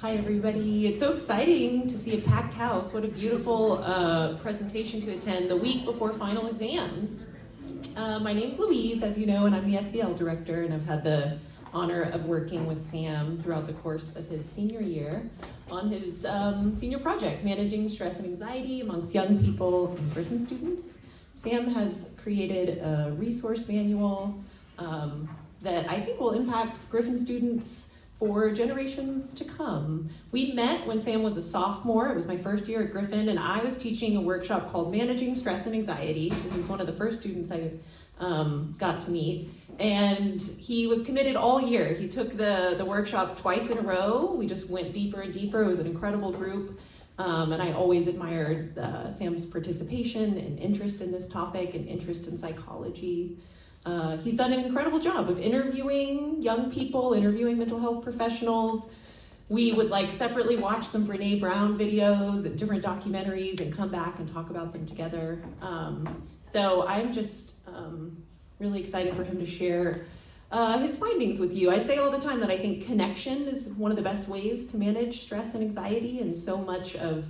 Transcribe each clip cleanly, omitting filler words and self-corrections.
Hi everybody, it's so exciting to see a packed house. What a beautiful presentation to attend the week before final exams. My name's Louise, as you know, and I'm the SEL director, and I've had the honor of working with Sam throughout the course of his senior year on his senior project, Managing Stress and Anxiety Amongst Young People and Griffin Students. Sam has created a resource manual that I think will impact Griffin students for generations to come. We met when Sam was a sophomore. It was my first year at Griffin, and I was teaching a workshop called Managing Stress and Anxiety. He was one of the first students I got to meet, and he was committed all year. He took the workshop twice in a row. We just went deeper and deeper. It was an incredible group, and I always admired Sam's participation and interest in this topic and interest in psychology. He's done an incredible job of interviewing young people, interviewing mental health professionals. We would separately watch some Brene Brown videos and different documentaries and come back and talk about them together. So I'm just really excited for him to share his findings with you. I say all the time that I think connection is one of the best ways to manage stress and anxiety, and so much of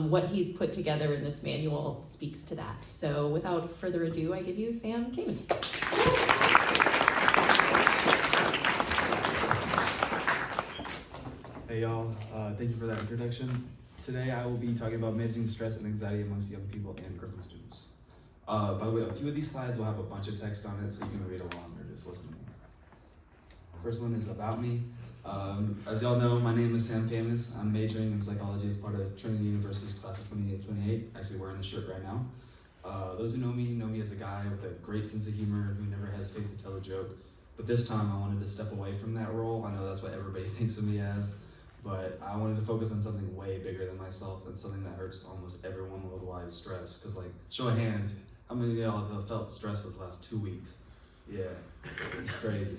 what he's put together in this manual speaks to that. So without further ado, I give you Sam Kamens. Hey y'all, thank you for that introduction. Today I will be talking about managing stress and anxiety amongst young people and Griffin students. By the way, a few of these slides will have a bunch of text on it, so you can read along or just listen to me. First one is about me. As y'all know, my name is Sam Kamens. I'm majoring in psychology as part of Trinity University's class of 28. Actually wearing the shirt right now. Those who know me as a guy with a great sense of humor who never hesitates to tell a joke. But this time I wanted to step away from that role. I know that's what everybody thinks of me as, but I wanted to focus on something way bigger than myself and something that hurts almost everyone worldwide: stress. Because show of hands, how many of y'all have felt stress those last 2 weeks? Yeah, it's crazy.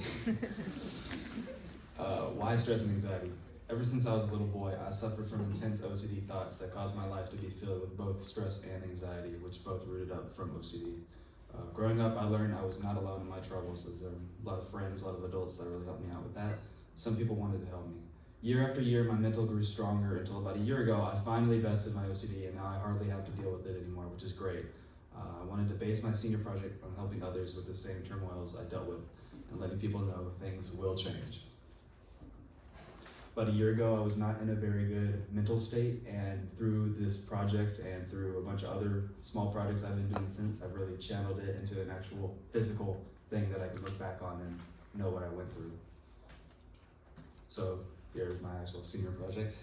Why stress and anxiety? Ever since I was a little boy, I suffered from intense OCD thoughts that caused my life to be filled with both stress and anxiety, which both rooted up from OCD. Growing up, I learned I was not alone in my troubles, as there were a lot of friends, a lot of adults that really helped me out with that. Some people wanted to help me. Year after year, my mental grew stronger until about a year ago, I finally bested my OCD, and now I hardly have to deal with it anymore, which is great. I wanted to base my senior project on helping others with the same turmoils I dealt with and letting people know things will change. About a year ago, I was not in a very good mental state, and through this project and through a bunch of other small projects I've been doing since, I've really channeled it into an actual physical thing that I can look back on and know what I went through. So here's my actual senior project.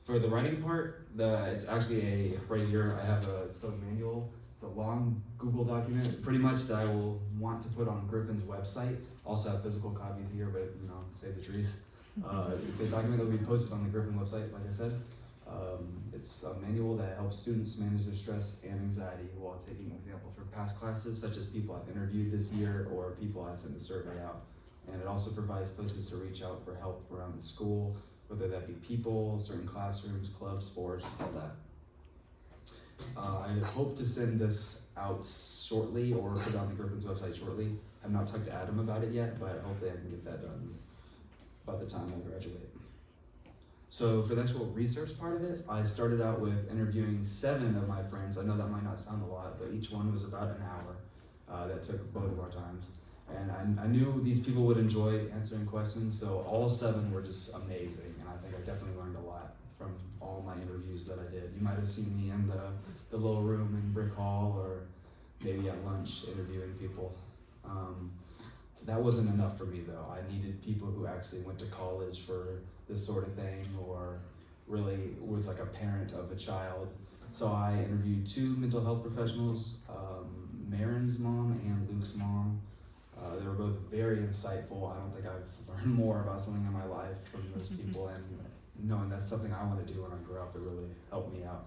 For the writing part, it's actually right here, I have it's called a manual. It's a long Google document, pretty much that I will want to put on Griffin's website. Also have physical copies here, but save the trees. It's a document that will be posted on the Griffin website, like I said. It's a manual that helps students manage their stress and anxiety while taking examples from past classes, such as people I've interviewed this year or people I sent the survey out. And it also provides places to reach out for help around the school, whether that be people, certain classrooms, clubs, sports, all that. I hope to send this out shortly or put it on the Griffin's website shortly. I've not talked to Adam about it yet, but hopefully I can get that done by the time I graduate. So for the actual research part of it, I started out with interviewing 7 of my friends. I know that might not sound a lot, but each one was about an hour. That took both of our times. And I knew these people would enjoy answering questions, so all 7 were just amazing, and I think I definitely learned a lot from all my interviews that I did. You might have seen me in the little room in Brick Hall, or maybe at lunch interviewing people. That wasn't enough for me though. I needed people who actually went to college for this sort of thing, or really was like a parent of a child. So I interviewed 2 mental health professionals, Marin's mom and Luke's mom. They were both very insightful. I don't think I've learned more about something in my life from those people, and knowing that's something I want to do when I grow up, it really helped me out.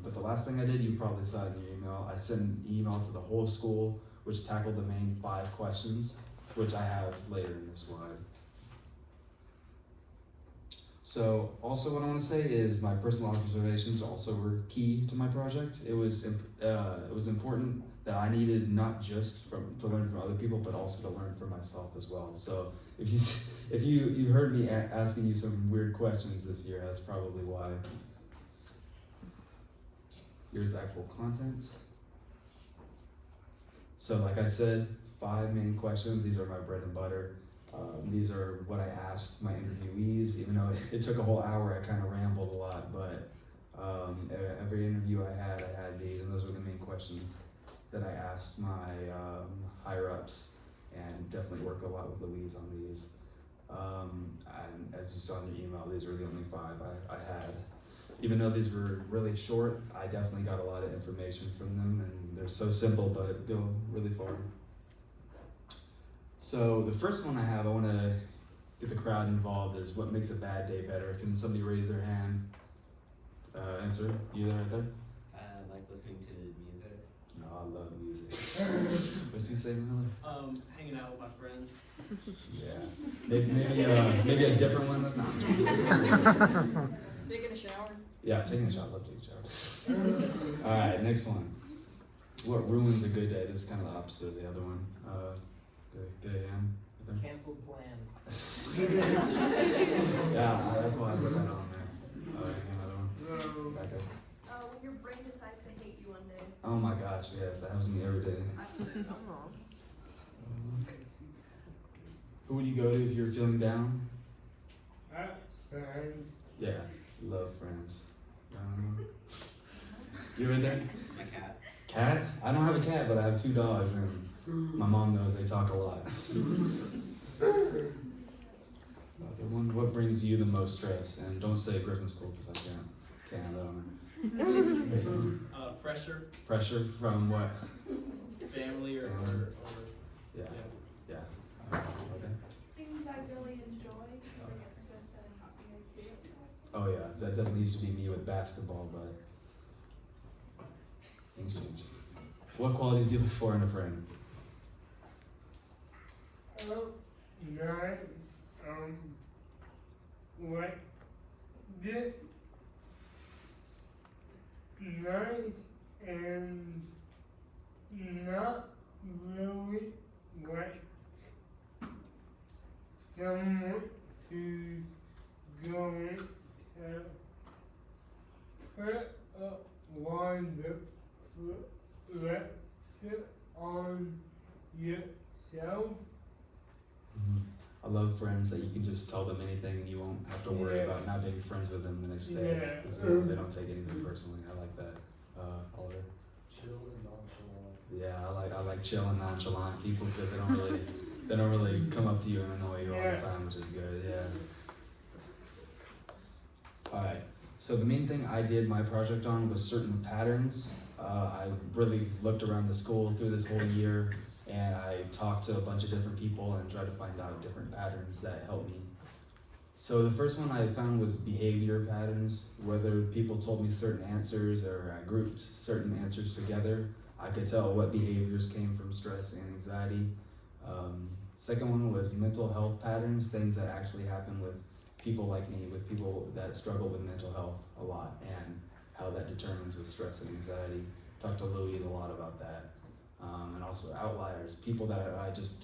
But the last thing I did, you probably saw in your email, I sent an email to the whole school, which tackled the main 5 questions, which I have later in this slide. So also what I want to say is my personal observations also were key to my project. It was important that I needed not just to learn from other people, but also to learn for myself as well. So if you heard me asking you some weird questions this year, that's probably why. Here's the actual content. So like I said, 5 main questions. These are my bread and butter. These are what I asked my interviewees, even though it took a whole hour, I kind of rambled a lot, but every interview I had these, and those were the main questions that I asked my higher ups, and definitely worked a lot with Louise on these. And as you saw in your email, these were the only 5 I had. Even though these were really short, I definitely got a lot of information from them, and they're so simple, but go really far. So the first one I want to get the crowd involved, is what makes a bad day better. Can somebody raise their hand? Answer. You there, right there? I like listening to music. No, I love music. What's he saying, Miller? Hanging out with my friends. Yeah. Maybe a different one. That's not. Taking a shower. Yeah, taking a shower. I love taking showers. All right, next one. What ruins a good day? This is kind of the opposite of the other one. Good AM. Canceled plans. Yeah, that's why I put that on there. Another one. Back there. When your brain decides to hate you one day. Oh my gosh, yes, that happens to me every day. Who would you go to if you're feeling down? Yeah, love Friends. You in there? My cat. Cats? I don't have a cat, but I have 2 dogs, and my mom knows they talk a lot. What brings you the most stress? And don't say Griffin School, because I can't have that on there. Pressure. Pressure from what? Family or Yeah. Okay. Things I really enjoy, because I get stressed out and not being able to do it. Oh yeah, that definitely used to be me with basketball, but things change. What qualities do you look for in a friend? Like this nice and not really like someone who's going to put up one reflection on yourself. I love friends that you can just tell them anything and you won't have to worry Yeah. about not being friends with them the next day. Yeah. 'Cause they don't take anything personally. I like that. Oliver. chill and nonchalant. Yeah, I like chill and nonchalant people because they don't really come up to you and annoy you all Yeah. the time, which is good. Yeah. All right. So the main thing I did my project on was certain patterns. I really looked around the school through this whole year, and I talked to a bunch of different people and tried to find out different patterns that helped me. So the first one I found was behavior patterns. Whether people told me certain answers or I grouped certain answers together, I could tell what behaviors came from stress and anxiety. Second one was mental health patterns, things that actually happen with people like me, with people that struggle with mental health a lot, and how that determines with stress and anxiety. Talked to Louise a lot about that. And also outliers, people that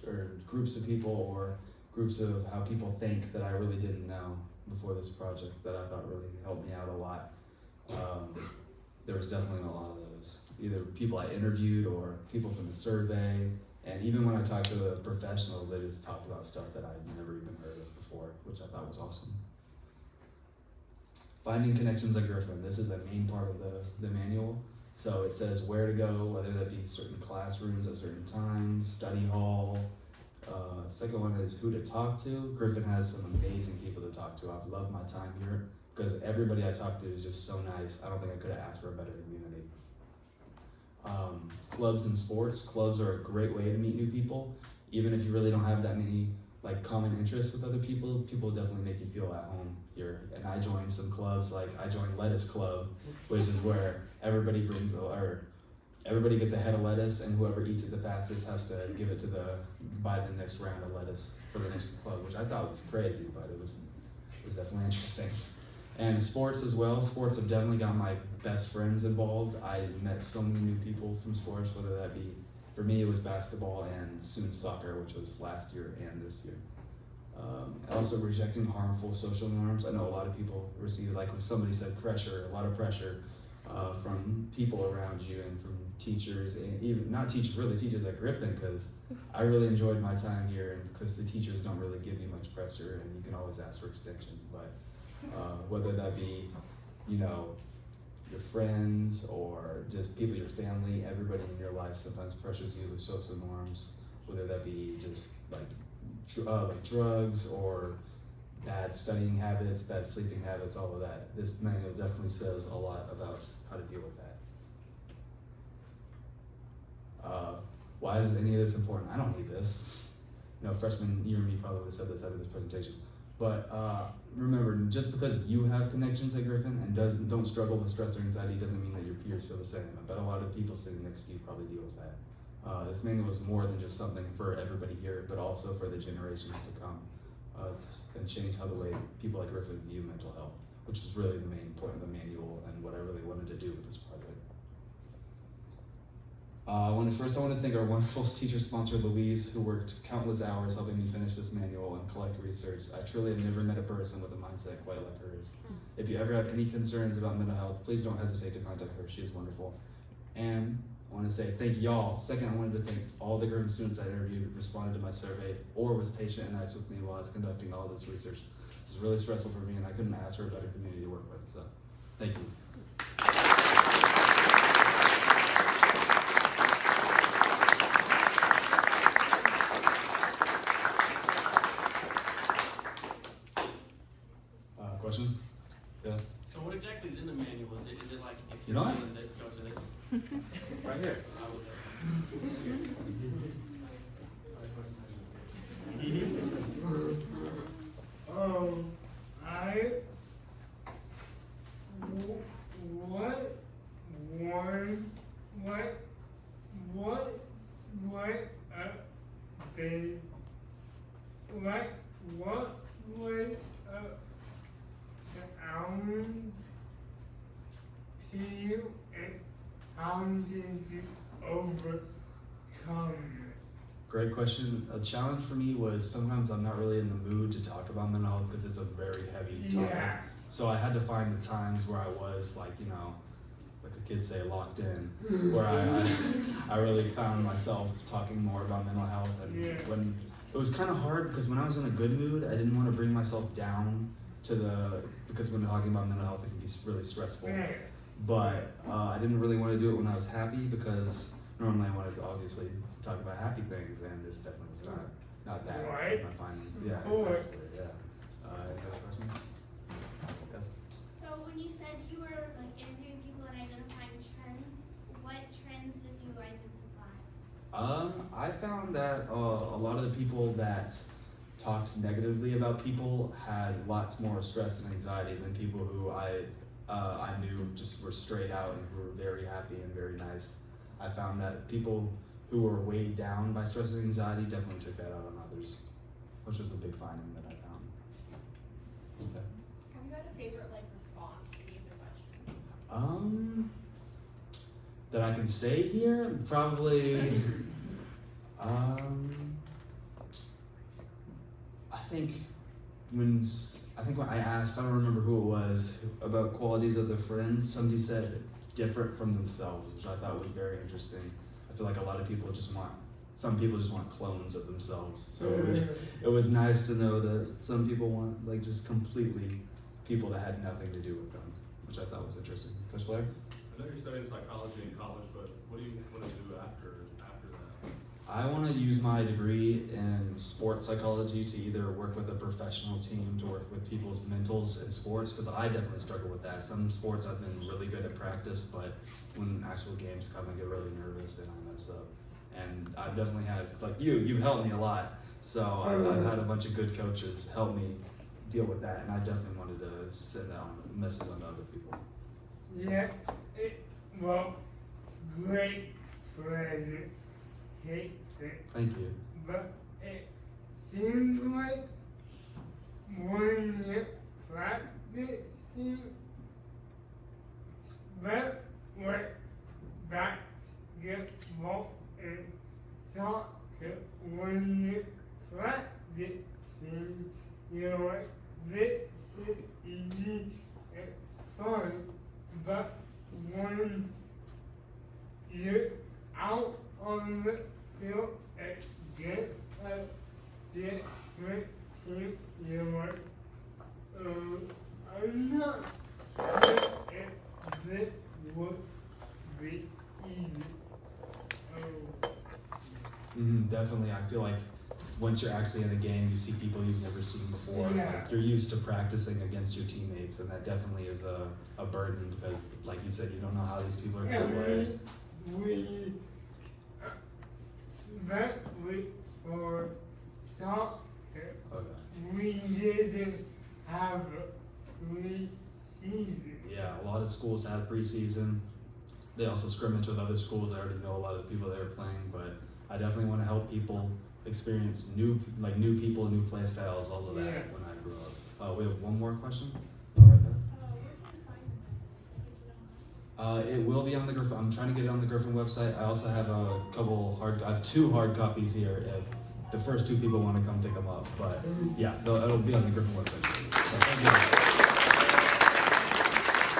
or groups of people or groups of how people think that I really didn't know before this project that I thought really helped me out a lot. There was definitely a lot of those, either people I interviewed or people from the survey, and even when I talked to the professionals, they just talked about stuff that I'd never even heard of before, which I thought was awesome. Finding connections at Griffin. This is the main part of the manual. So it says where to go, whether that be certain classrooms at certain times, study hall. Second one is who to talk to. Griffin has some amazing people to talk to. I've loved my time here because everybody I talked to is just so nice. I don't think I could have asked for a better community. Clubs and sports. Clubs are a great way to meet new people. Even if you really don't have that many common interests with other people, people definitely make you feel at home here. And I joined some clubs, I joined Lettuce Club, which is where everybody gets a head of lettuce, and whoever eats it the fastest has to buy the next round of lettuce for the next club, which I thought was crazy, but it was definitely interesting. And sports as well. Sports have definitely got my best friends involved. I met so many new people from sports, whether that be, for me, it was basketball and soon soccer, which was last year and this year. Also rejecting harmful social norms. I know a lot of people receive, like when somebody said pressure, a lot of pressure from people around you and from teachers, and even not teachers, really teachers at Griffin, because I really enjoyed my time here, and because the teachers don't really give you much pressure, and you can always ask for extensions. But whether that be, you know, your friends or just people, your family, everybody in your life sometimes pressures you with social norms, whether that be just like drugs or bad studying habits, bad sleeping habits, all of that. This manual definitely says a lot about how to deal with that. Why is any of this important? I don't need this. You know, freshman year me probably would have said this after this presentation. But remember, just because you have connections at Griffin and don't struggle with stress or anxiety doesn't mean that your peers feel the same. I bet a lot of people sitting next to you probably deal with that. This manual is more than just something for everybody here, but also for the generations to come, and change how the way people at Griffin view mental health, which is really the main point of the manual and what I really wanted to do with this project. I want to thank our wonderful teacher sponsor, Louise, who worked countless hours helping me finish this manual and collect research. I truly have never met a person with a mindset quite like hers. If you ever have any concerns about mental health, please don't hesitate to contact her. She is wonderful. And I want to say thank y'all. Second, I wanted to thank all the Griffin students I interviewed, responded to my survey, or was patient and nice with me while I was conducting all this research. This was really stressful for me, and I couldn't ask for a better community to work with. So, thank you. Questions? Yeah. So what exactly is in the manual? Is it like if You you're know it? doing this, go to this? Right here. What was the almond peel and how did you overcome it? Great question. A challenge for me was sometimes I'm not really in the mood to talk about mental health because it's a very heavy topic. Yeah. So I had to find the times where I was like, you know, like the kids say, locked in, where I really found myself talking more about mental health. And Yeah. when it was kind of hard because when I was in a good mood, I didn't want to bring myself down because when talking about mental health, it can be really stressful. Yeah. But I didn't really want to do it when I was happy because normally I wanted to obviously talk about happy things, and this definitely was not that. Right. My findings. Yeah. Right. Exactly. Yeah. Any other questions? Yes. So when you said you were like interviewing people and identifying trends, what trends did you identify? I found that a lot of the people that talked negatively about people had lots more stress and anxiety than people who I knew just were straight out and who were very happy and very nice. I found that people who were weighed down by stress and anxiety definitely took that out on others, which was a big finding that I found. Okay. Have you had a favorite like response to any of the questions? That I can say here, probably. I think when I asked, I don't remember who it was, about qualities of their friends, somebody said different from themselves, which I thought was very interesting. I feel like a lot of people some people just want clones of themselves. So it was nice to know that some people want like just completely people that had nothing to do with them, which I thought was interesting. Coach Blair? I know you're studying psychology in college, but what do you want to do after that? I want to use my degree in sports psychology to either work with a professional team, to work with people's mentals in sports, because I definitely struggle with that. Some sports I've been really good at practice, but when actual games come, I get really nervous and I mess up. And I've definitely had, like you've helped me a lot. So I've had a bunch of good coaches help me deal with that, and I definitely wanted to send out a message on to other people. Yeah, well, great presentation, Thank you. but it seems like when you practice But what basketball and soccer when you practice your this is easy and fun, but when you're out on the field against a different team, you're I'm not sure if this would be easy. Definitely. I feel like once you're actually in the game, you see people you've never seen before. Yeah. Like, you're used to practicing against your teammates, and that definitely is a burden because, like you said, you don't know how these people are going to play. We that week for soccer, Okay. we didn't have a preseason. Yeah, a lot of schools have preseason. They also scrimmage with other schools. I already know a lot of the people that are playing, but I definitely want to help people experience new people, new play styles, all of that Yeah. when I grow up. We have one more question. Right there. Where can you find them? Like, is it online? It will be on the Griffin. I'm trying to get it on the Griffin website. I also have I have 2 hard copies here if the first 2 people want to come pick them up. But yeah, it'll be on the Griffin website. So, thank you.